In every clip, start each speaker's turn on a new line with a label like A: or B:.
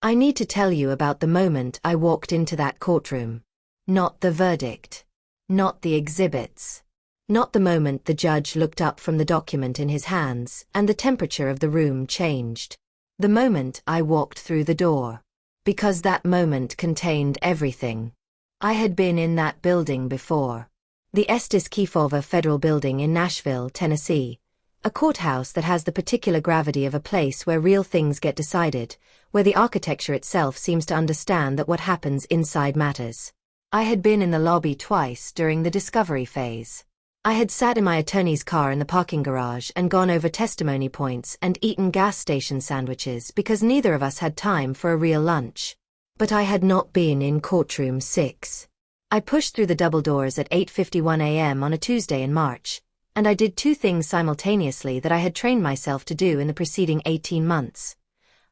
A: I need to tell you about the moment I walked into that courtroom. Not the verdict. Not the exhibits. Not the moment the judge looked up from the document in his hands and the temperature of the room changed. The moment I walked through the door. Because that moment contained everything. I had been in that building before. The Estes Kefauver Federal Building in Nashville, Tennessee. A courthouse that has the particular gravity of a place where real things get decided, where the architecture itself seems to understand that what happens inside matters. I had been in the lobby twice during the discovery phase. I had sat in my attorney's car in the parking garage and gone over testimony points and eaten gas station sandwiches because neither of us had time for a real lunch. But I had not been in courtroom 6. I pushed through the double doors at 8:51 a.m. on a Tuesday in March, and I did two things simultaneously that I had trained myself to do in the preceding 18 months.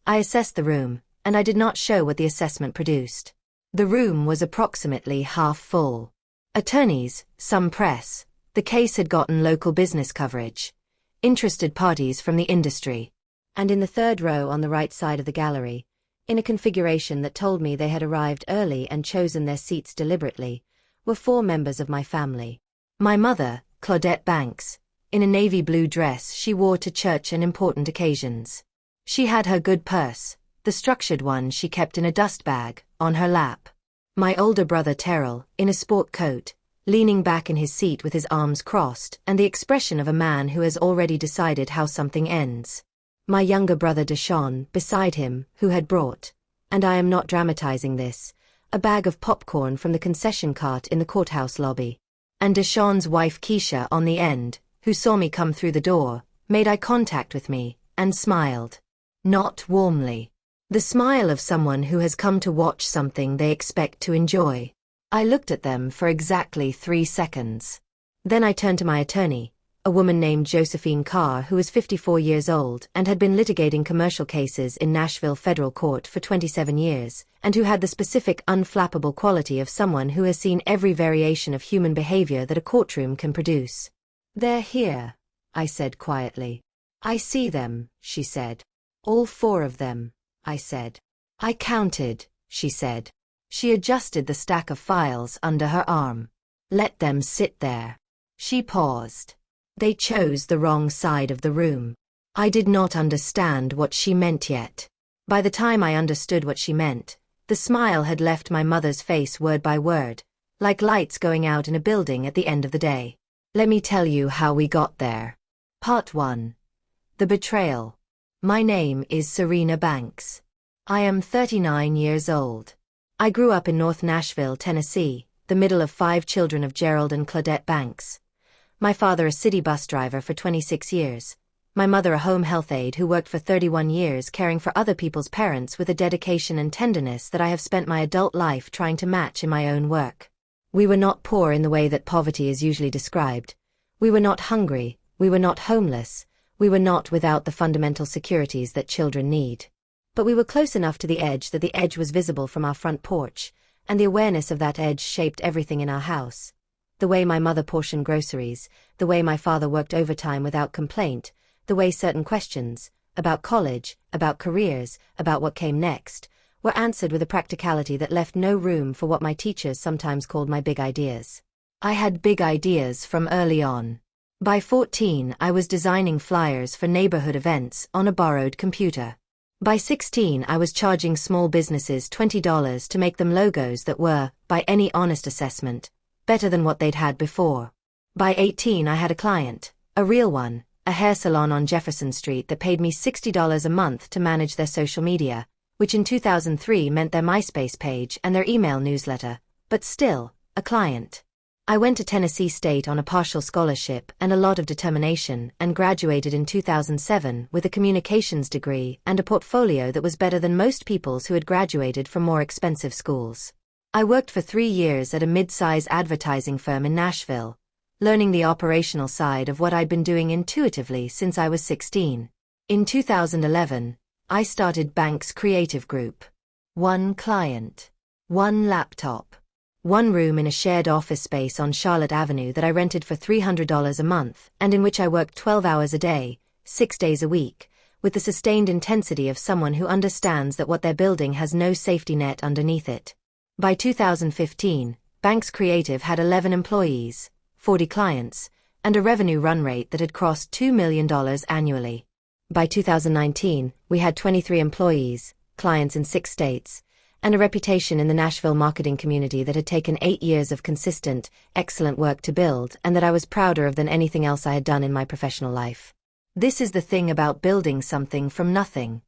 A: I assessed the room, and I did not show what the assessment produced. The room was approximately half full. Attorneys, some press. The case had gotten local business coverage. Interested parties from the industry. And in the third row on the right side of the gallery, in a configuration that told me they had arrived early and chosen their seats deliberately, were 4 members of my family. My mother, Claudette Banks, in a navy blue dress she wore to church and important occasions. She had her good purse, the structured one she kept in a dust bag, on her lap. My older brother Terrell, in a sport coat, leaning back in his seat with his arms crossed and the expression of a man who has already decided how something ends. My younger brother Deshaun, beside him, who had brought, and I am not dramatizing this, a bag of popcorn from the concession cart in the courthouse lobby. And Deshaun's wife Keisha on the end, who saw me come through the door, made eye contact with me, and smiled. Not warmly. The smile of someone who has come to watch something they expect to enjoy. I looked at them for exactly 3 seconds. Then I turned to my attorney, a woman named Josephine Carr who was 54 years old and had been litigating commercial cases in Nashville Federal Court for 27 years, and who had the specific unflappable quality of someone who has seen every variation of human behavior that a courtroom can produce. "They're here," I said quietly. "I see them," she said. "All 4 of them," I said. "I counted," she said. She adjusted the stack of files under her arm. "Let them sit there." She paused. They chose the wrong side of the room. I did not understand what she meant yet. By the time I understood what she meant, the smile had left my mother's face word by word, like lights going out in a building at the end of the day. Let me tell you how we got there. Part 1. The Betrayal. My name is Serena Banks. I am 39 years old. I grew up in North Nashville, Tennessee, the middle of 5 children of Gerald and Claudette Banks. My father a city bus driver for 26 years. My mother a home health aide who worked for 31 years caring for other people's parents with a dedication and tenderness that I have spent my adult life trying to match in my own work. We were not poor in the way that poverty is usually described. We were not hungry, we were not homeless, we were not without the fundamental securities that children need. But we were close enough to the edge that the edge was visible from our front porch, and the awareness of that edge shaped everything in our house. The way my mother portioned groceries, the way my father worked overtime without complaint, the way certain questions, about college, about careers, about what came next, were answered with a practicality that left no room for what my teachers sometimes called my big ideas. I had big ideas from early on. By 14 I was designing flyers for neighborhood events on a borrowed computer. By 16 I was charging small businesses $20 to make them logos that were, by any honest assessment, better than what they'd had before. By 18 I had a client, a real one, a hair salon on Jefferson Street that paid me $60 a month to manage their social media, which in 2003 meant their MySpace page and their email newsletter, but still, a client. I went to Tennessee State on a partial scholarship and a lot of determination and graduated in 2007 with a communications degree and a portfolio that was better than most people's who had graduated from more expensive schools. I worked for 3 years at a mid-size advertising firm in Nashville, learning the operational side of what I'd been doing intuitively since I was 16. In 2011, I started Banks Creative Group. 1 client. 1 laptop. 1 room in a shared office space on Charlotte Avenue that I rented for $300 a month and in which I worked 12 hours a day, 6 days a week, with the sustained intensity of someone who understands that what they're building has no safety net underneath it. By 2015, Banks Creative had 11 employees, 40 clients, and a revenue run rate that had crossed $2 million annually. By 2019, we had 23 employees, clients in 6 states, and a reputation in the Nashville marketing community that had taken 8 years of consistent, excellent work to build, and that I was prouder of than anything else I had done in my professional life. This is the thing about building something from nothing.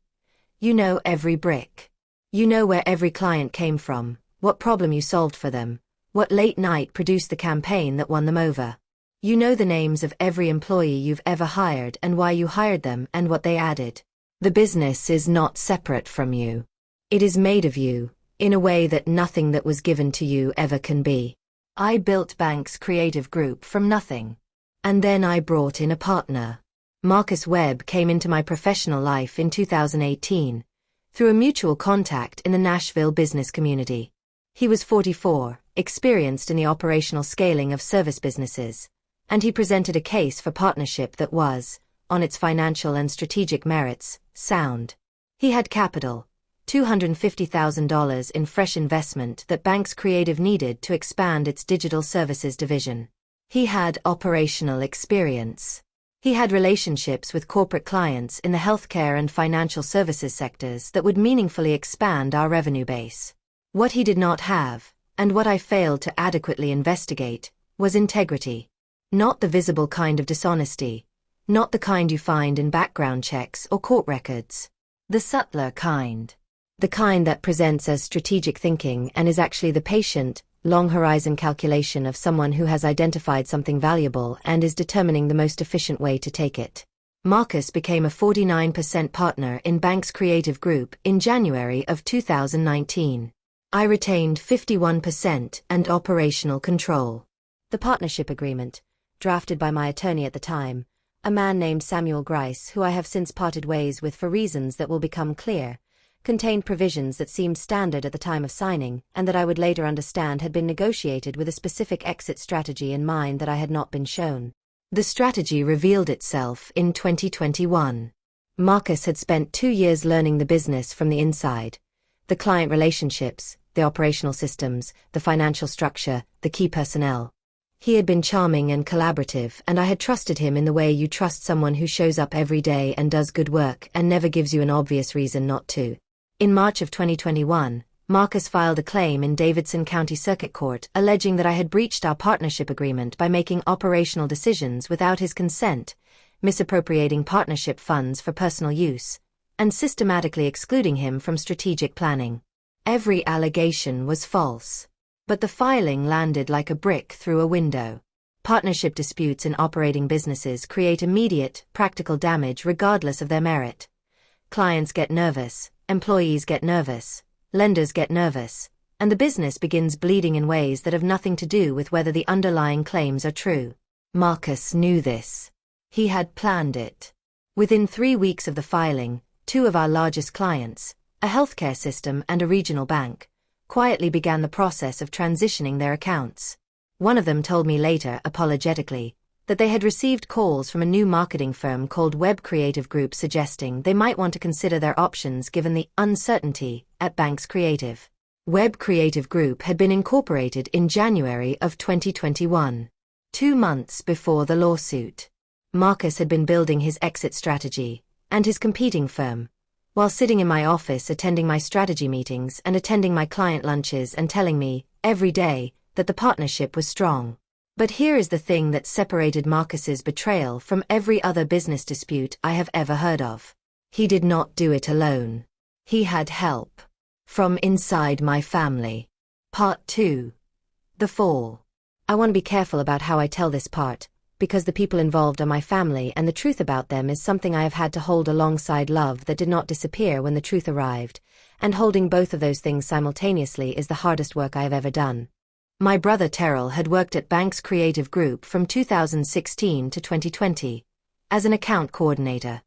A: You know every brick. You know where every client came from, what problem you solved for them, what late night produced the campaign that won them over. You know the names of every employee you've ever hired and why you hired them and what they added. The business is not separate from you. It is made of you, in a way that nothing that was given to you ever can be. I built Banks Creative Group from nothing. And then I brought in a partner. Marcus Webb came into my professional life in 2018, through a mutual contact in the Nashville business community. He was 44, experienced in the operational scaling of service businesses, and he presented a case for partnership that was, on its financial and strategic merits, sound. He had capital, $250,000 in fresh investment that Banks Creative needed to expand its digital services division. He had operational experience. He had relationships with corporate clients in the healthcare and financial services sectors that would meaningfully expand our revenue base. What he did not have, and what I failed to adequately investigate, was integrity. Not the visible kind of dishonesty, not the kind you find in background checks or court records. The subtler kind. The kind that presents as strategic thinking and is actually the patient, long-horizon calculation of someone who has identified something valuable and is determining the most efficient way to take it. Marcus became a 49% partner in Banks Creative Group in January of 2019. I retained 51% and operational control. The partnership agreement, drafted by my attorney at the time, a man named Samuel Grice, who I have since parted ways with for reasons that will become clear, contained provisions that seemed standard at the time of signing and that I would later understand had been negotiated with a specific exit strategy in mind that I had not been shown. The strategy revealed itself in 2021. Marcus had spent 2 years learning the business from the inside, the client relationships, the operational systems, the financial structure, the key personnel. He had been charming and collaborative, and I had trusted him in the way you trust someone who shows up every day and does good work and never gives you an obvious reason not to. In March of 2021, Marcus filed a claim in Davidson County Circuit Court alleging that I had breached our partnership agreement by making operational decisions without his consent, misappropriating partnership funds for personal use, and systematically excluding him from strategic planning. Every allegation was false. But the filing landed like a brick through a window. Partnership disputes in operating businesses create immediate, practical damage regardless of their merit. Clients get nervous, employees get nervous, lenders get nervous, and the business begins bleeding in ways that have nothing to do with whether the underlying claims are true. Marcus knew this. He had planned it. Within 3 weeks of the filing, 2 of our largest clients, a healthcare system and a regional bank, quietly began the process of transitioning their accounts. One of them told me later, apologetically, that they had received calls from a new marketing firm called Webb Creative Group suggesting they might want to consider their options given the uncertainty at Banks Creative. Webb Creative Group had been incorporated in January of 2021, 2 months before the lawsuit. Marcus had been building his exit strategy, and his competing firm, while sitting in my office attending my strategy meetings and attending my client lunches and telling me, every day, that the partnership was strong. But here is the thing that separated Marcus's betrayal from every other business dispute I have ever heard of. He did not do it alone. He had help. From inside my family. Part 2. The Fall. I want to be careful about how I tell this part, because the people involved are my family and the truth about them is something I have had to hold alongside love that did not disappear when the truth arrived, and holding both of those things simultaneously is the hardest work I have ever done. My brother Terrell had worked at Banks Creative Group from 2016 to 2020, as an account coordinator.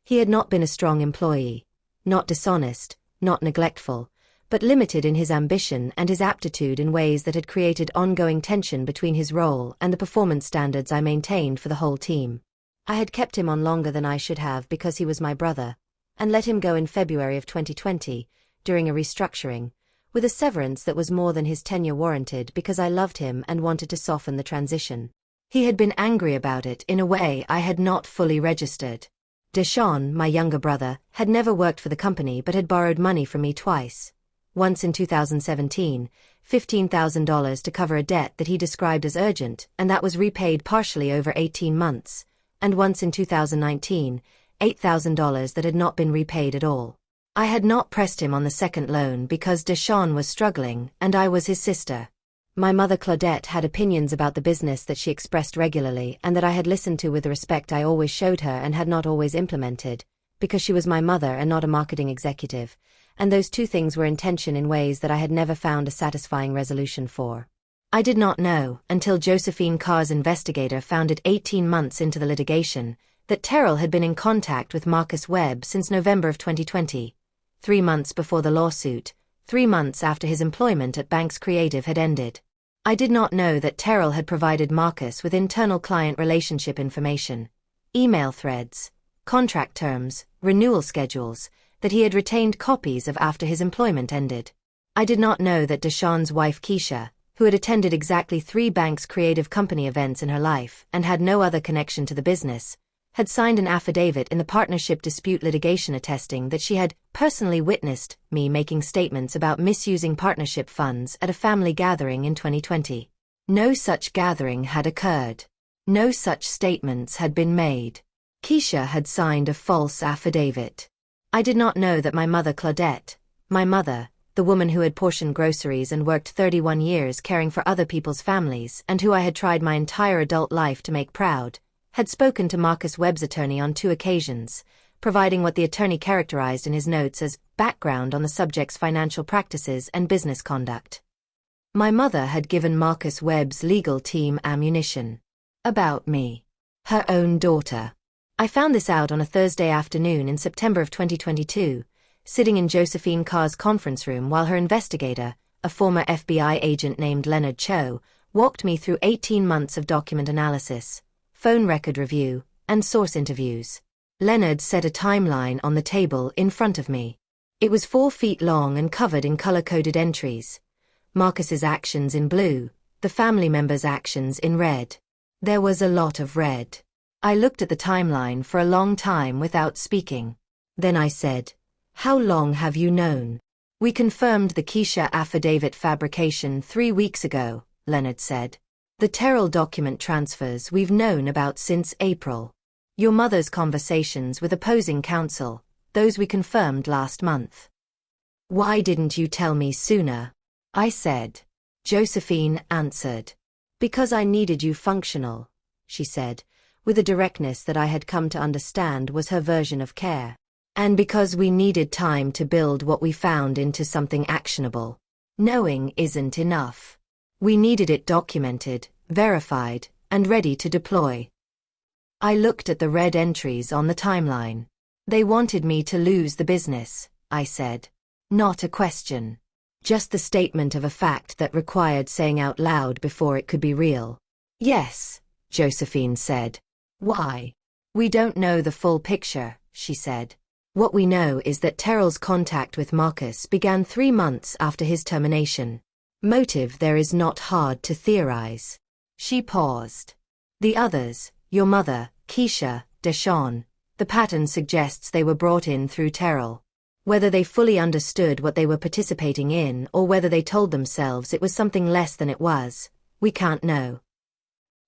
A: He had not been a strong employee, not dishonest, not neglectful, but limited in his ambition and his aptitude in ways that had created ongoing tension between his role and the performance standards I maintained for the whole team. I had kept him on longer than I should have because he was my brother, and let him go in February of 2020, during a restructuring, with a severance that was more than his tenure warranted because I loved him and wanted to soften the transition. He had been angry about it in a way I had not fully registered. Deshaun, my younger brother, had never worked for the company but had borrowed money from me twice. Once in 2017, $15,000 to cover a debt that he described as urgent, and that was repaid partially over 18 months, and once in 2019, $8,000 that had not been repaid at all. I had not pressed him on the second loan because Deshaun was struggling, and I was his sister. My mother Claudette had opinions about the business that she expressed regularly and that I had listened to with the respect I always showed her and had not always implemented, because she was my mother and not a marketing executive, and those two things were in tension in ways that I had never found a satisfying resolution for. I did not know, until Josephine Carr's investigator found it 18 months into the litigation, that Terrell had been in contact with Marcus Webb since November of 2020, 3 months before the lawsuit, 3 months after his employment at Banks Creative had ended. I did not know that Terrell had provided Marcus with internal client relationship information, email threads, contract terms, renewal schedules, that he had retained copies of after his employment ended. I did not know that Deshaun's wife Keisha, who had attended exactly 3 Banks Creative Company events in her life and had no other connection to the business, had signed an affidavit in the partnership dispute litigation attesting that she had personally witnessed me making statements about misusing partnership funds at a family gathering in 2020. No such gathering had occurred. No such statements had been made. Keisha had signed a false affidavit. I did not know that my mother Claudette, my mother, the woman who had portioned groceries and worked 31 years caring for other people's families and who I had tried my entire adult life to make proud, had spoken to Marcus Webb's attorney on 2 occasions, providing what the attorney characterized in his notes as background on the subject's financial practices and business conduct. My mother had given Marcus Webb's legal team ammunition. About me. Her own daughter. I found this out on a Thursday afternoon in September of 2022, sitting in Josephine Carr's conference room while her investigator, a former FBI agent named Leonard Cho, walked me through 18 months of document analysis, phone record review, and source interviews. Leonard set a timeline on the table in front of me. It was 4 feet long and covered in color-coded entries. Marcus's actions in blue, the family members' actions in red. There was a lot of red. I looked at the timeline for a long time without speaking. Then I said, "How long have you known?" "We confirmed the Keisha affidavit fabrication 3 weeks ago," Leonard said. "The Terrell document transfers we've known about since April. Your mother's conversations with opposing counsel, those we confirmed last month." "Why didn't you tell me sooner?" I said. Josephine answered. "Because I needed you functional," she said, with a directness that I had come to understand was her version of care. "And because we needed time to build what we found into something actionable. Knowing isn't enough. We needed it documented, verified, and ready to deploy." I looked at the red entries on the timeline. "They wanted me to lose the business," I said. Not a question. Just the statement of a fact that required saying out loud before it could be real. "Yes," Josephine said. "Why?" "We don't know the full picture," she said. "What we know is that Terrell's contact with Marcus began 3 months after his termination. Motive there is not hard to theorize." She paused. "The others, your mother, Keisha, Deshaun, the pattern suggests they were brought in through Terrell. Whether they fully understood what they were participating in or whether they told themselves it was something less than it was, we can't know."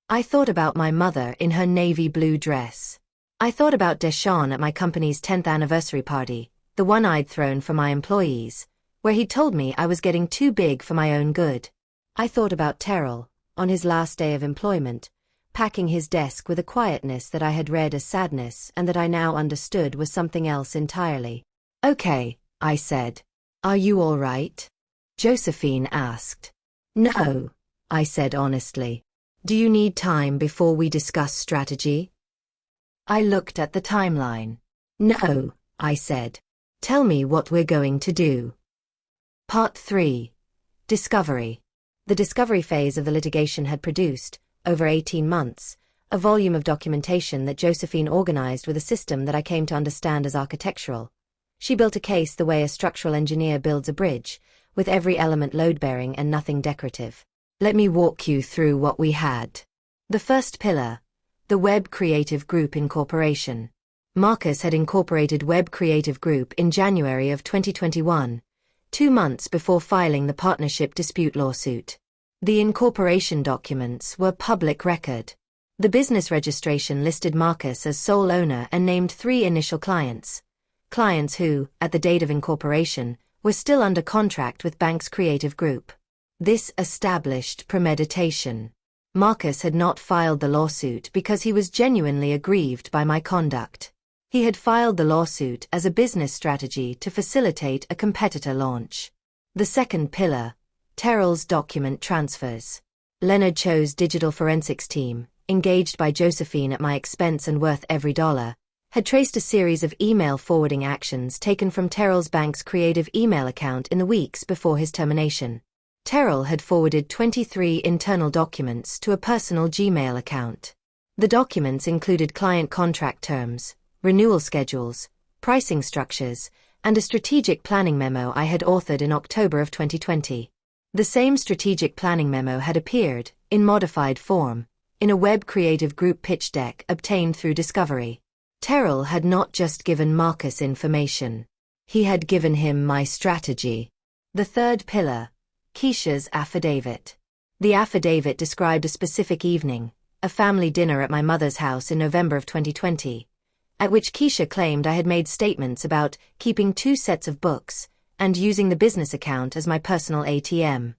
A: I thought about my mother in her navy blue dress. I thought about Deshaun at my company's 10th anniversary party, the one I'd thrown for my employees, where he told me I was getting too big for my own good. I thought about Terrell, on his last day of employment, packing his desk with a quietness that I had read as sadness and that I now understood was something else entirely. "Okay," I said. "Are you all right?" Josephine asked. "No," I said honestly. "Do you need time before we discuss strategy?" I looked at the timeline. "No," I said. "Tell me what we're going to do." Part 3. Discovery. The discovery phase of the litigation had produced, over 18 months, a volume of documentation that Josephine organized with a system that I came to understand as architectural. She built a case the way a structural engineer builds a bridge, with every element load-bearing and nothing decorative. Let me walk you through what we had. The first pillar, the Web Creative Group Incorporation. Marcus had incorporated Web Creative Group in January of 2021, 2 months before filing the partnership dispute lawsuit. The incorporation documents were public record. The business registration listed Marcus as sole owner and named 3 initial clients. Clients who, at the date of incorporation, were still under contract with Banks Creative Group. This established premeditation. Marcus had not filed the lawsuit because he was genuinely aggrieved by my conduct. He had filed the lawsuit as a business strategy to facilitate a competitor launch. The second pillar, Terrell's document transfers. Leonard Cho's digital forensics team, engaged by Josephine at my expense and worth every dollar, had traced a series of email forwarding actions taken from Terrell's Banks Creative email account in the weeks before his termination. Terrell had forwarded 23 internal documents to a personal Gmail account. The documents included client contract terms, renewal schedules, pricing structures, and a strategic planning memo I had authored in October of 2020. The same strategic planning memo had appeared, in modified form, in a Web Creative Group pitch deck obtained through Discovery. Terrell had not just given Marcus information. He had given him my strategy. The third pillar, Keisha's affidavit. The affidavit described a specific evening, a family dinner at my mother's house in November of 2020, at which Keisha claimed I had made statements about keeping 2 sets of books and using the business account as my personal ATM.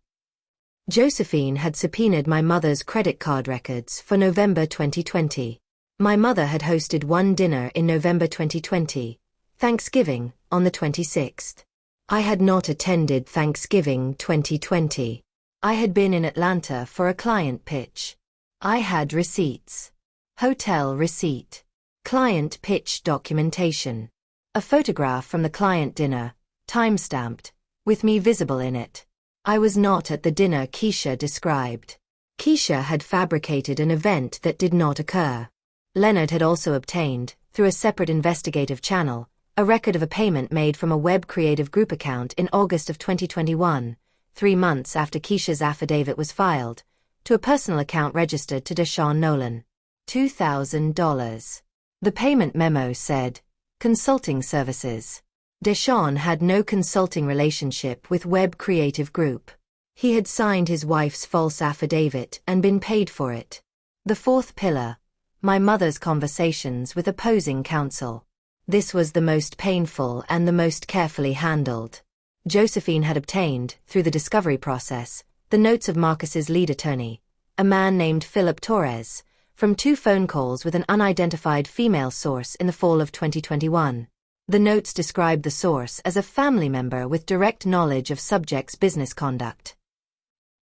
A: Josephine had subpoenaed my mother's credit card records for November 2020. My mother had hosted one dinner in November 2020, Thanksgiving, on the 26th. I had not attended Thanksgiving 2020. I had been in Atlanta for a client pitch. I had receipts. Hotel receipt. Client pitch documentation. A photograph from the client dinner, time-stamped, with me visible in it. I was not at the dinner Keisha described. Keisha had fabricated an event that did not occur. Leonard had also obtained, through a separate investigative channel, a record of a payment made from a Web Creative Group account in August of 2021, 3 months after Keisha's affidavit was filed, to a personal account registered to Deshaun Nolan. $2,000. The payment memo said, consulting services. Deshaun had no consulting relationship with Web Creative Group. He had signed his wife's false affidavit and been paid for it. The fourth pillar, my mother's conversations with opposing counsel. This was the most painful and the most carefully handled. Josephine had obtained, through the discovery process, the notes of Marcus's lead attorney, a man named Philip Torres, from 2 phone calls with an unidentified female source in the fall of 2021. The notes described the source as a family member with direct knowledge of subject's business conduct.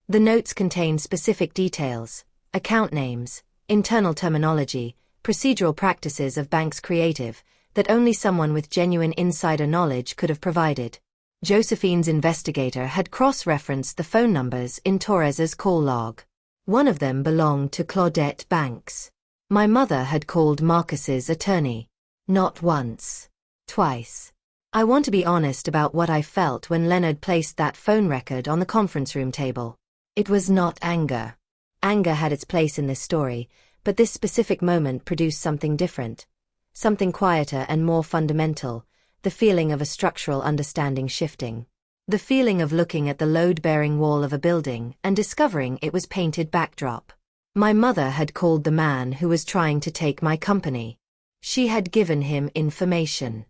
A: The notes contained specific details, account names, internal terminology, procedural practices of Banks Creative, that only someone with genuine insider knowledge could have provided. Josephine's investigator had cross-referenced the phone numbers in Torres's call log. One of them belonged to Claudette Banks. My mother had called Marcus's attorney. Not once. Twice. I want to be honest about what I felt when Leonard placed that phone record on the conference room table. It was not anger. Anger had its place in this story, but this specific moment produced something different. Something quieter and more fundamental, the feeling of a structural understanding shifting. The feeling of looking at the load-bearing wall of a building and discovering it was painted backdrop. My mother had called the man who was trying to take my company. She had given him information.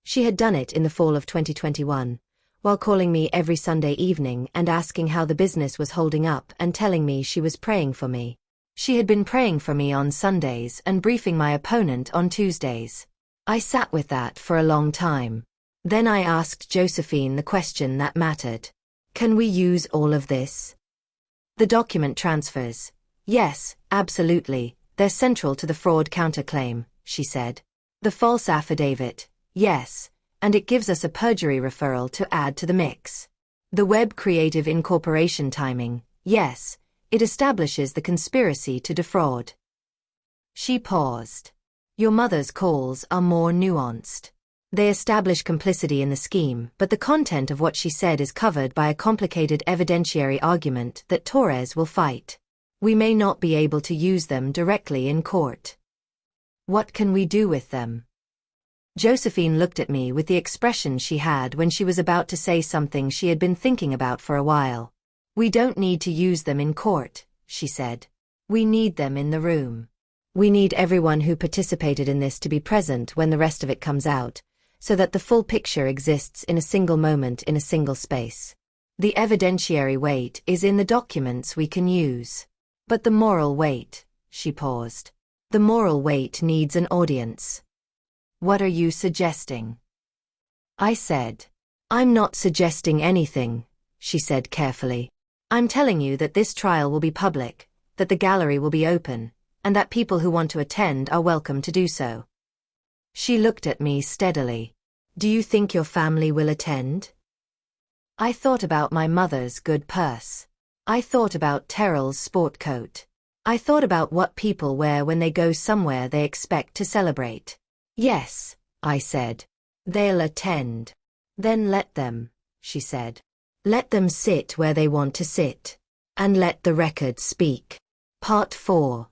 A: She had done it in the fall of 2021, while calling me every Sunday evening and asking how the business was holding up and telling me she was praying for me. She had been praying for me on Sundays and briefing my opponent on Tuesdays. I sat with that for a long time. Then I asked Josephine the question that mattered. Can we use all of this? The document transfers. Yes, absolutely, they're central to the fraud counterclaim, she said. The false affidavit. Yes, and it gives us a perjury referral to add to the mix. The Web Creative Incorporation timing. Yes, it establishes the conspiracy to defraud. She paused. Your mother's calls are more nuanced. They establish complicity in the scheme, but the content of what she said is covered by a complicated evidentiary argument that Torres will fight. We may not be able to use them directly in court. What can we do with them? Josephine looked at me with the expression she had when she was about to say something she had been thinking about for a while. We don't need to use them in court, she said. We need them in the room. We need everyone who participated in this to be present when the rest of it comes out, so that the full picture exists in a single moment in a single space. The evidentiary weight is in the documents we can use. But the moral weight, she paused. The moral weight needs an audience. What are you suggesting? I said. I'm not suggesting anything, she said carefully. I'm telling you that this trial will be public, that the gallery will be open, and that people who want to attend are welcome to do so. She looked at me steadily. Do you think your family will attend? I thought about my mother's good purse. I thought about Terrell's sport coat. I thought about what people wear when they go somewhere they expect to celebrate. Yes, I said. They'll attend. Then let them, she said. Let them sit where they want to sit. And let the record speak. Part 4.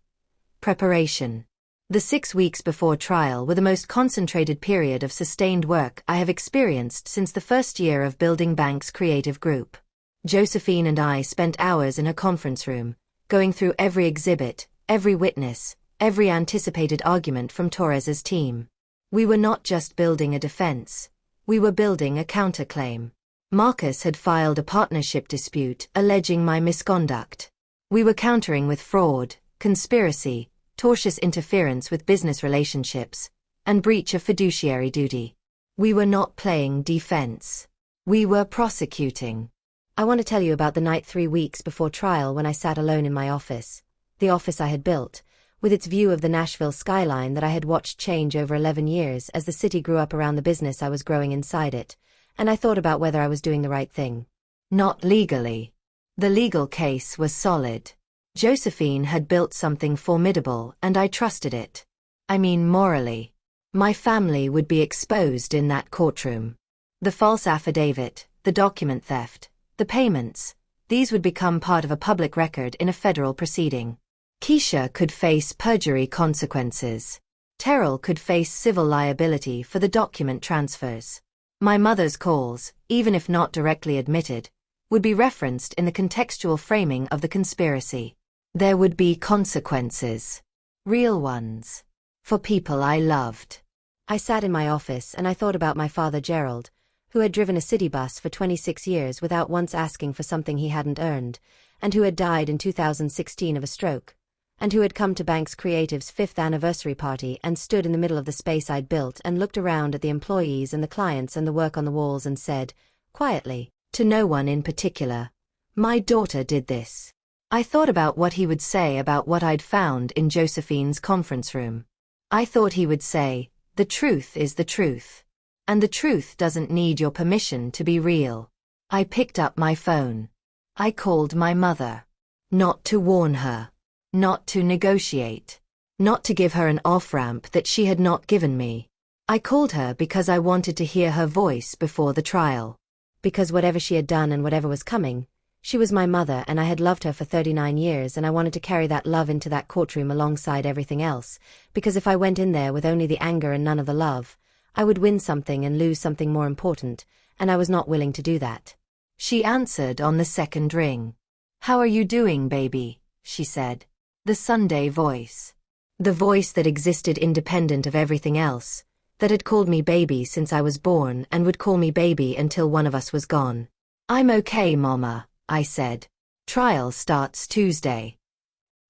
A: Preparation. The 6 weeks before trial were the most concentrated period of sustained work I have experienced since the first year of building Bank's creative group. Josephine and I spent hours in her conference room, going through every exhibit, every witness, every anticipated argument from Torres's team. We were not just building a defense. We were building a counterclaim. Marcus had filed a partnership dispute alleging my misconduct. We were countering with fraud, conspiracy, tortious interference with business relationships, and breach of fiduciary duty. We were not playing defense. We were prosecuting. I want to tell you about the night 3 weeks before trial when I sat alone in my office, the office I had built, with its view of the Nashville skyline that I had watched change over 11 years as the city grew up around the business I was growing inside it, and I thought about whether I was doing the right thing. Not legally. The legal case was solid. Josephine had built something formidable and I trusted it. I mean morally. My family would be exposed in that courtroom. The false affidavit, the document theft, the payments, these would become part of a public record in a federal proceeding. Keisha could face perjury consequences. Terrell could face civil liability for the document transfers. My mother's calls, even if not directly admitted, would be referenced in the contextual framing of the conspiracy. There would be consequences. Real ones. For people I loved. I sat in my office and I thought about my father Gerald, who had driven a city bus for 26 years without once asking for something he hadn't earned, and who had died in 2016 of a stroke, and who had come to Bank's Creative's 5th anniversary party and stood in the middle of the space I'd built and looked around at the employees and the clients and the work on the walls and said, quietly, to no one in particular, my daughter did this. I thought about what he would say about what I'd found in Josephine's conference room. I thought he would say, the truth is the truth. And the truth doesn't need your permission to be real. I picked up my phone. I called my mother. Not to warn her. Not to negotiate. Not to give her an off-ramp that she had not given me. I called her because I wanted to hear her voice before the trial. Because whatever she had done and whatever was coming, she was my mother and I had loved her for 39 years and I wanted to carry that love into that courtroom alongside everything else, because if I went in there with only the anger and none of the love, I would win something and lose something more important, and I was not willing to do that. She answered on the second ring. How are you doing, baby? She said. The Sunday voice. The voice that existed independent of everything else, that had called me baby since I was born and would call me baby until one of us was gone. I'm okay, Mama, I said. Trial starts Tuesday.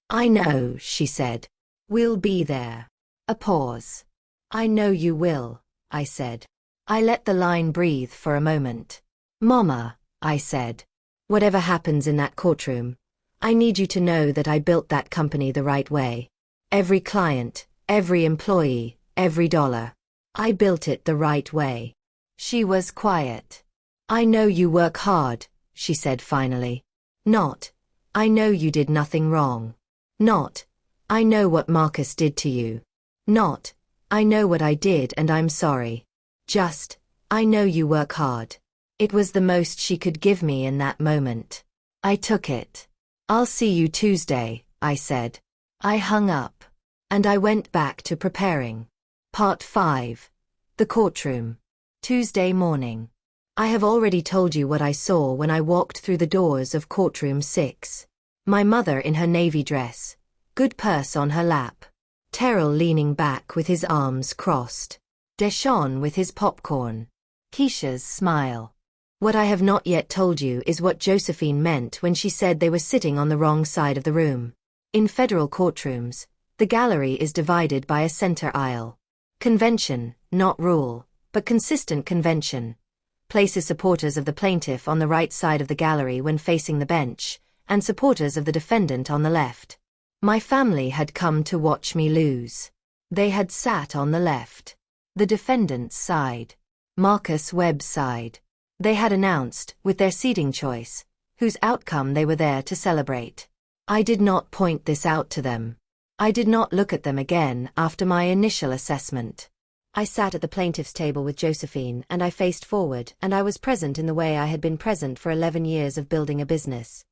A: I know, she said. We'll be there. A pause. I know you will, I said. I let the line breathe for a moment. Mama, I said. Whatever happens in that courtroom, I need you to know that I built that company the right way. Every client, every employee, every dollar. I built it the right way. She was quiet. I know you work hard, she said finally. Not, I know you did nothing wrong. Not, I know what Marcus did to you. Not, I know what I did and I'm sorry. Just, I know you work hard. It was the most she could give me in that moment. I took it. I'll see you Tuesday, I said. I hung up. And I went back to preparing. Part 5. The courtroom. Tuesday morning. I have already told you what I saw when I walked through the doors of courtroom 6. My mother in her navy dress. Good purse on her lap. Terrell leaning back with his arms crossed. Deshawn with his popcorn. Keisha's smile. What I have not yet told you is what Josephine meant when she said they were sitting on the wrong side of the room. In federal courtrooms, the gallery is divided by a center aisle. Convention, not rule, but consistent convention, places supporters of the plaintiff on the right side of the gallery when facing the bench, and supporters of the defendant on the left. My family had come to watch me lose. They had sat on the left. The defendant's side. Marcus Webb's side. They had announced, with their seating choice, whose outcome they were there to celebrate. I did not point this out to them. I did not look at them again after my initial assessment. I sat at the plaintiff's table with Josephine and I faced forward and I was present in the way I had been present for 11 years of building a business.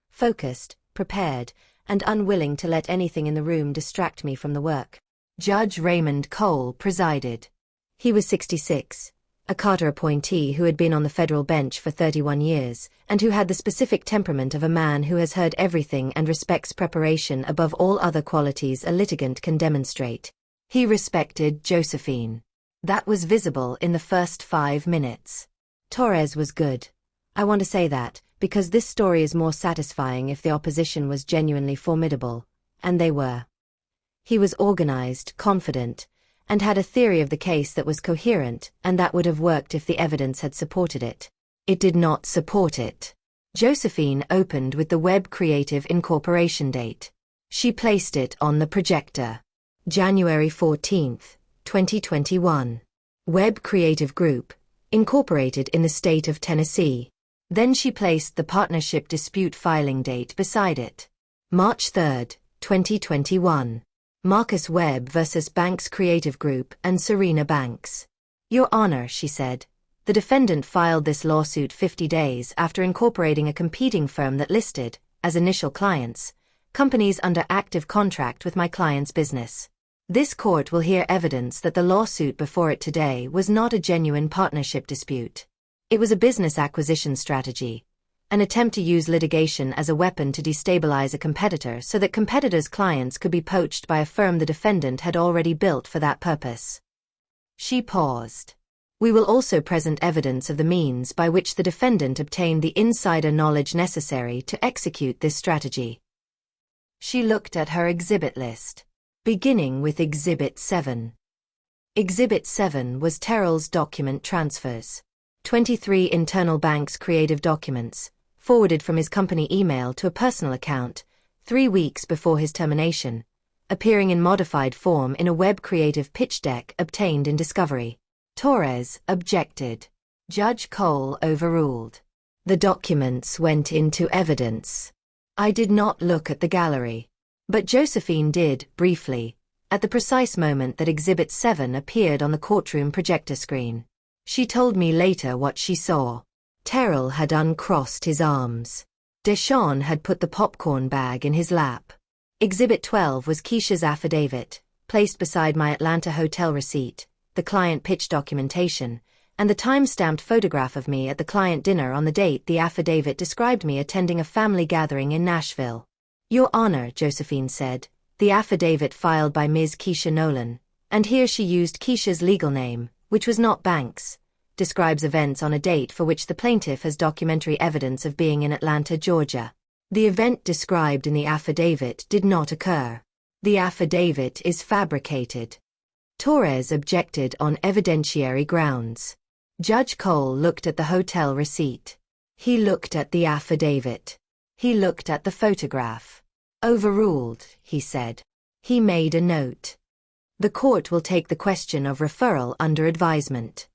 A: Focused, prepared, and unwilling to let anything in the room distract me from the work. Judge Raymond Cole presided. He was 66. A Carter appointee who had been on the federal bench for 31 years, and who had the specific temperament of a man who has heard everything and respects preparation above all other qualities a litigant can demonstrate. He respected Josephine. That was visible in the first 5 minutes. Torres was good. I want to say that, because this story is more satisfying if the opposition was genuinely formidable, and they were. He was organized, confident, and had a theory of the case that was coherent, and that would have worked if the evidence had supported it. It did not support it. Josephine opened with the Webb Creative Incorporation date. She placed it on the projector. January 14, 2021. Webb Creative Group, incorporated in the state of Tennessee. Then she placed the partnership dispute filing date beside it. March 3, 2021. Marcus Webb versus Banks Creative Group and Serena Banks. Your Honor, she said, the defendant filed this lawsuit 50 days after incorporating a competing firm that listed, as initial clients, companies under active contract with my client's business. This court will hear evidence that the lawsuit before it today was not a genuine partnership dispute. It was a business acquisition strategy, an attempt to use litigation as a weapon to destabilize a competitor so that competitors' clients could be poached by a firm the defendant had already built for that purpose. She paused. We will also present evidence of the means by which the defendant obtained the insider knowledge necessary to execute this strategy. She looked at her exhibit list, beginning with Exhibit 7. Exhibit 7 was Terrell's document transfers. 23 internal Banks Creative documents, forwarded from his company email to a personal account, 3 weeks before his termination, appearing in modified form in a Webb Creative pitch deck obtained in discovery. Torres objected. Judge Cole overruled. The documents went into evidence. I did not look at the gallery. But Josephine did, briefly, at the precise moment that Exhibit 7 appeared on the courtroom projector screen. She told me later what she saw. Terrell had uncrossed his arms. Deshawn had put the popcorn bag in his lap. Exhibit 12 was Keisha's affidavit, placed beside my Atlanta hotel receipt, the client pitch documentation, and the time-stamped photograph of me at the client dinner on the date the affidavit described me attending a family gathering in Nashville. Your Honor, Josephine said, the affidavit filed by Ms. Keisha Nolan, and here she used Keisha's legal name, which was not Banks, describes events on a date for which the plaintiff has documentary evidence of being in Atlanta, Georgia. The event described in the affidavit did not occur. The affidavit is fabricated. Torres objected on evidentiary grounds. Judge Cole looked at the hotel receipt. He looked at the affidavit. He looked at the photograph. Overruled, he said. He made a note. The court will take the question of referral under advisement.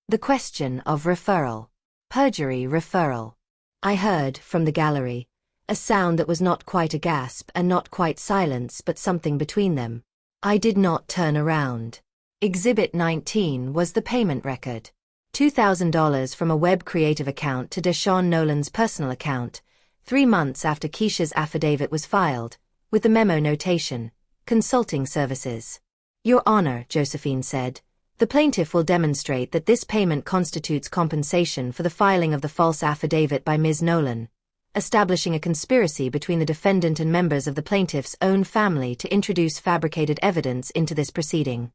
A: The question of referral. Perjury referral. I heard, from the gallery, A sound that was not quite a gasp and not quite silence but something between them. I did not turn around. Exhibit 19 was the payment record. $2,000 from a web creative account to Deshaun Nolan's personal account, 3 months after Keisha's affidavit was filed, with the memo notation, "Consulting services." "Your Honor," Josephine said, "the plaintiff will demonstrate that this payment constitutes compensation for the filing of the false affidavit by Ms. Nolan, establishing a conspiracy between the defendant and members of the plaintiff's own family to introduce fabricated evidence into this proceeding."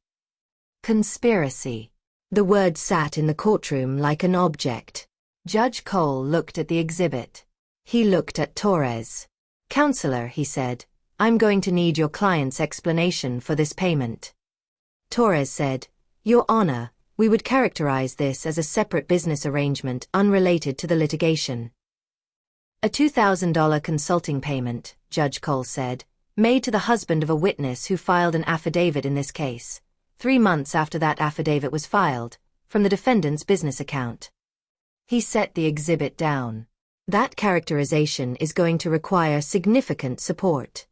A: Conspiracy. The word sat in the courtroom like an object. Judge Cole looked at the exhibit. He looked at Torres. "Counselor," he said, "I'm going to need your client's explanation for this payment." Torres said, "Your Honor, we would characterize this as a separate business arrangement unrelated to the litigation." "A $2,000 consulting payment," Judge Cole said, "made to the husband of a witness who filed an affidavit in this case, 3 months after that affidavit was filed, from the defendant's business account." He set the exhibit down. "That characterization is going to require significant support."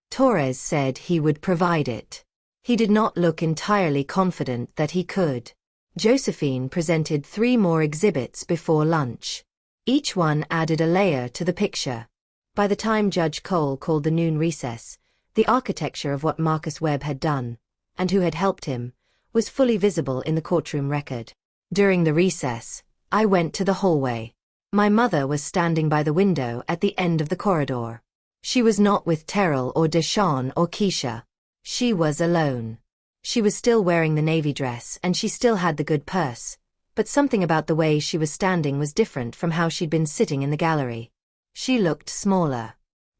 A: Torres said he would provide it. He did not look entirely confident that he could. Josephine presented 3 more exhibits before lunch. Each one added a layer to the picture. By the time Judge Cole called the noon recess, the architecture of what Marcus Webb had done, and who had helped him, was fully visible in the courtroom record. During the recess, I went to the hallway. My mother was standing by the window at the end of the corridor. She was not with Terrell or Deshaun or Keisha. She was alone. She was still wearing the navy dress and she still had the good purse, but something about the way she was standing was different from how she'd been sitting in the gallery. She looked smaller.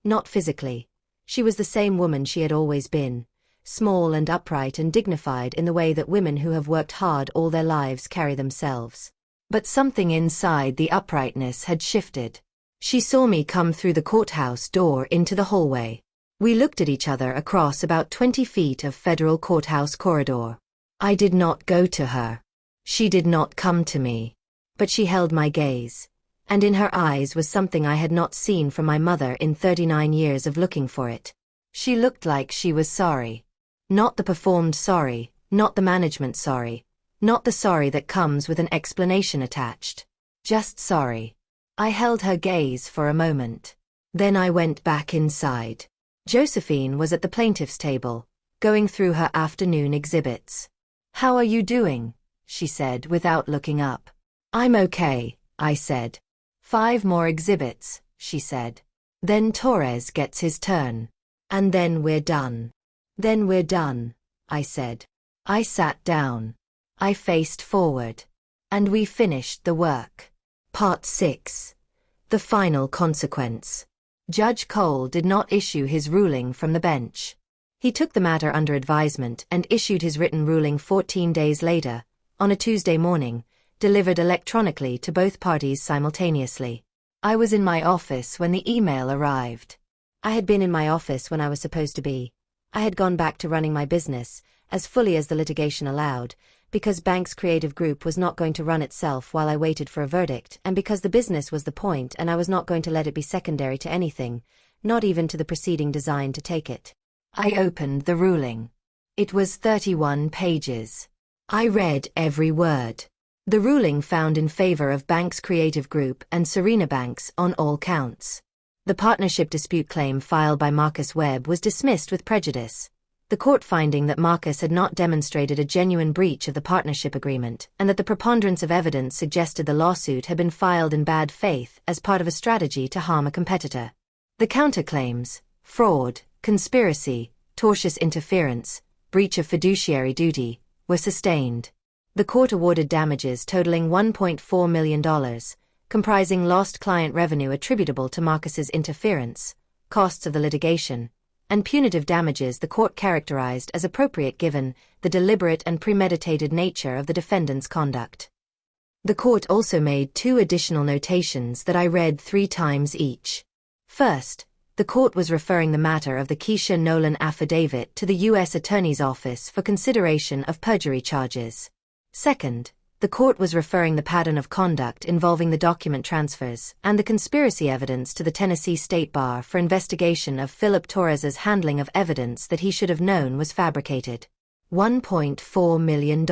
A: Not physically. She was the same woman she had always been, small and upright and dignified in the way that women who have worked hard all their lives carry themselves. But something inside the uprightness had shifted. She saw me come through the courthouse door into the hallway. We looked at each other across about 20 feet of federal courthouse corridor. I did not go to her. She did not come to me. But she held my gaze, and in her eyes was something I had not seen from my mother in 39 years of looking for it. She looked like she was sorry. Not the performed sorry, not the management sorry, not the sorry that comes with an explanation attached. Just sorry. I held her gaze for a moment. Then I went back inside. Josephine was at the plaintiff's table, going through her afternoon exhibits. "How are you doing?" she said without looking up. "I'm okay," I said. "5 more exhibits," she said. "Then Torres gets his turn. And then we're done." "Then we're done," I said. I sat down. I faced forward. And we finished the work. Part 6. The final consequence. Judge Cole did not issue his ruling from the bench. He took the matter under advisement and issued his written ruling 14 days later, on a Tuesday morning, delivered electronically to both parties simultaneously. I was in my office when the email arrived. I had been in my office when I was supposed to be. I had gone back to running my business, as fully as the litigation allowed, because Banks Creative Group was not going to run itself while I waited for a verdict, and because the business was the point and I was not going to let it be secondary to anything, not even to the proceeding designed to take it. I opened the ruling. It was 31 pages. I read every word. The ruling found in favor of Banks Creative Group and Serena Banks on all counts. The partnership dispute claim filed by Marcus Webb was dismissed with prejudice, the court finding that Marcus had not demonstrated a genuine breach of the partnership agreement and that the preponderance of evidence suggested the lawsuit had been filed in bad faith as part of a strategy to harm a competitor. The counterclaims, fraud, conspiracy, tortious interference, breach of fiduciary duty, were sustained. The court awarded damages totaling $1.4 million, comprising lost client revenue attributable to Marcus's interference, costs of the litigation, and punitive damages the court characterized as appropriate given the deliberate and premeditated nature of the defendant's conduct. The court also made 2 additional notations that I read 3 times each. First, the court was referring the matter of the Keisha Nolan affidavit to the U.S. Attorney's Office for consideration of perjury charges. Second, The court was referring the pattern of conduct involving the document transfers and the conspiracy evidence to the Tennessee State Bar for investigation of Philip Torres's handling of evidence that he should have known was fabricated. $1.4 million.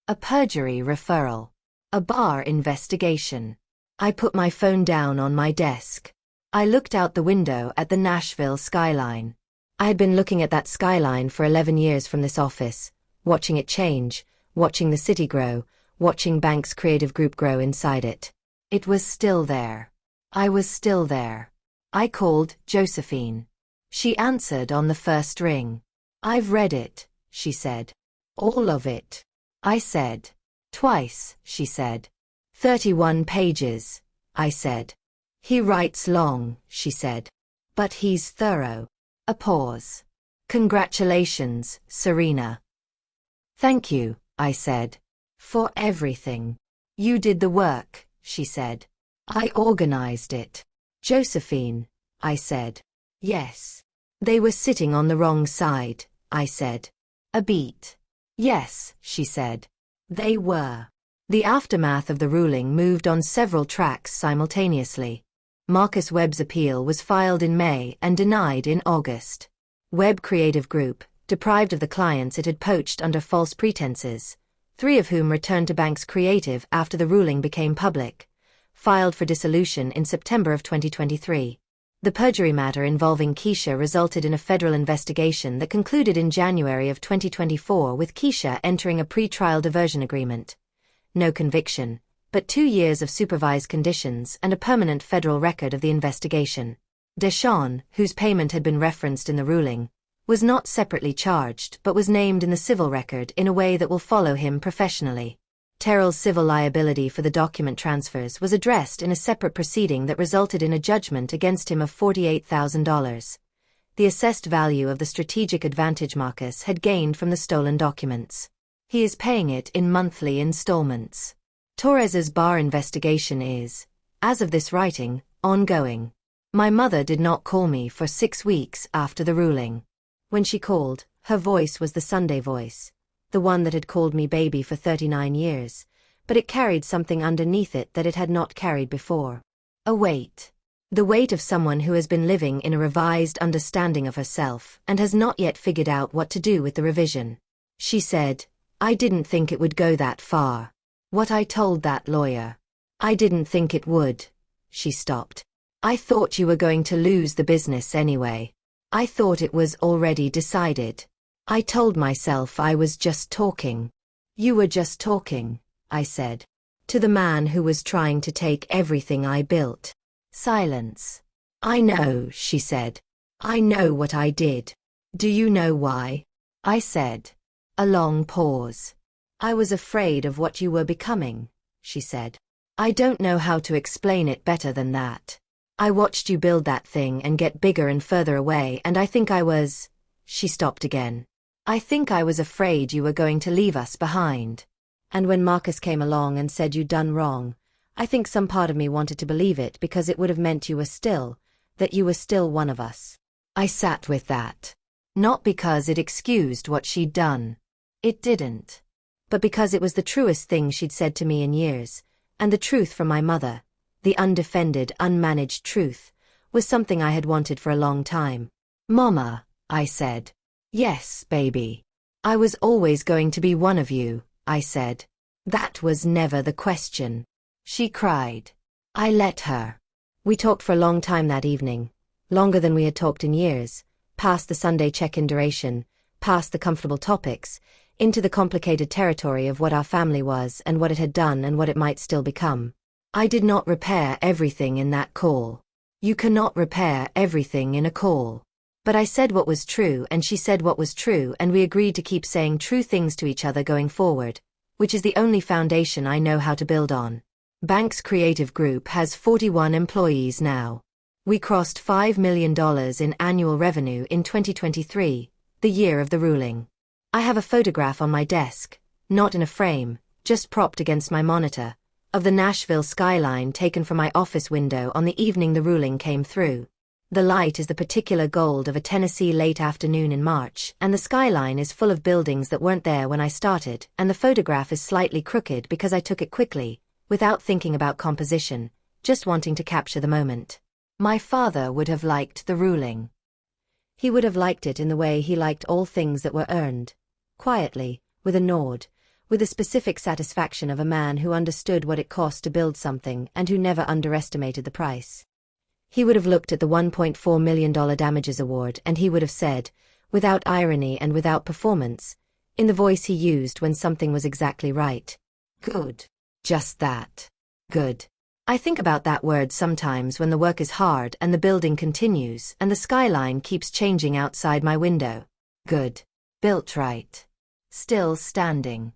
A: A perjury referral. A bar investigation. I put my phone down on my desk. I looked out the window at the Nashville skyline. I had been looking at that skyline for 11 years from this office, watching it change, watching the city grow, watching Banks' creative group grow inside it. It was still there. I was still there. I called Josephine. She answered on the first ring. "I've read it," she said. "All of it." I said. "Twice," she said. 31 pages, I said. "He writes long," she said. "But he's thorough." A pause. "Congratulations, Serena." "Thank you," I said. "For everything." "You did the work," she said. "I organized it." "Josephine," I said. "Yes." "They were sitting on the wrong side," I said. "A beat." "Yes," she said. "They were." The aftermath of the ruling moved on several tracks simultaneously. Marcus Webb's appeal was filed in May and denied in August. Webb Creative Group, deprived of the clients it had poached under false pretenses, 3 of whom returned to Banks Creative after the ruling became public, filed for dissolution in September of 2023. The perjury matter involving Keisha resulted in a federal investigation that concluded in January of 2024 with Keisha entering a pre-trial diversion agreement. No conviction, but 2 years of supervised conditions and a permanent federal record of the investigation. Deshawn, whose payment had been referenced in the ruling, was not separately charged but was named in the civil record in a way that will follow him professionally. Terrell's civil liability for the document transfers was addressed in a separate proceeding that resulted in a judgment against him of $48,000. The assessed value of the strategic advantage Marcus had gained from the stolen documents. He is paying it in monthly installments. Torres's bar investigation is, as of this writing, ongoing. My mother did not call me for 6 weeks after the ruling. When she called, her voice was the Sunday voice, the one that had called me baby for 39 years, but it carried something underneath it that it had not carried before. A weight. The weight of someone who has been living in a revised understanding of herself and has not yet figured out what to do with the revision. She said, "I didn't think it would go that far." What I told that lawyer. "I didn't think it would." She stopped. "I thought you were going to lose the business anyway. I thought it was already decided." I told myself I was just talking. "You were just talking," I said. "To the man who was trying to take everything I built." Silence. "I know," she said. "I know what I did." "Do you know why?" I said. A long pause. "I was afraid of what you were becoming," she said. "I don't know how to explain it better than that. I watched you build that thing and get bigger and further away, and I think I was..." She stopped again. "I think I was afraid you were going to leave us behind. And when Marcus came along and said you'd done wrong, I think some part of me wanted to believe it because it would have meant that you were still one of us." I sat with that. Not because it excused what she'd done. It didn't. But because it was the truest thing she'd said to me in years, and the truth from my mother, the undefended, unmanaged truth, was something I had wanted for a long time. "Mama," I said. "Yes, baby. I was always going to be one of you," I said. "That was never the question." She cried. I let her. We talked for a long time that evening, longer than we had talked in years, past the Sunday check-in duration, past the comfortable topics, into the complicated territory of what our family was and what it had done and what it might still become. I did not repair everything in that call. You cannot repair everything in a call. But I said what was true and she said what was true, and we agreed to keep saying true things to each other going forward, which is the only foundation I know how to build on. Banks Creative Group has 41 employees now. We crossed $5 million in annual revenue in 2023, the year of the ruling. I have a photograph on my desk, not in a frame, just propped against my monitor, of the Nashville skyline taken from my office window on the evening the ruling came through. The light is the particular gold of a Tennessee late afternoon in March, and the skyline is full of buildings that weren't there when I started, and the photograph is slightly crooked because I took it quickly, without thinking about composition, just wanting to capture the moment. My father would have liked the ruling. He would have liked it in the way he liked all things that were earned. Quietly, with a nod, with the specific satisfaction of a man who understood what it cost to build something and who never underestimated the price. He would have looked at the $1.4 million damages award and he would have said, without irony and without performance, in the voice he used when something was exactly right. Good. Just that. Good. I think about that word sometimes when the work is hard and the building continues and the skyline keeps changing outside my window. Good. Built right. Still standing.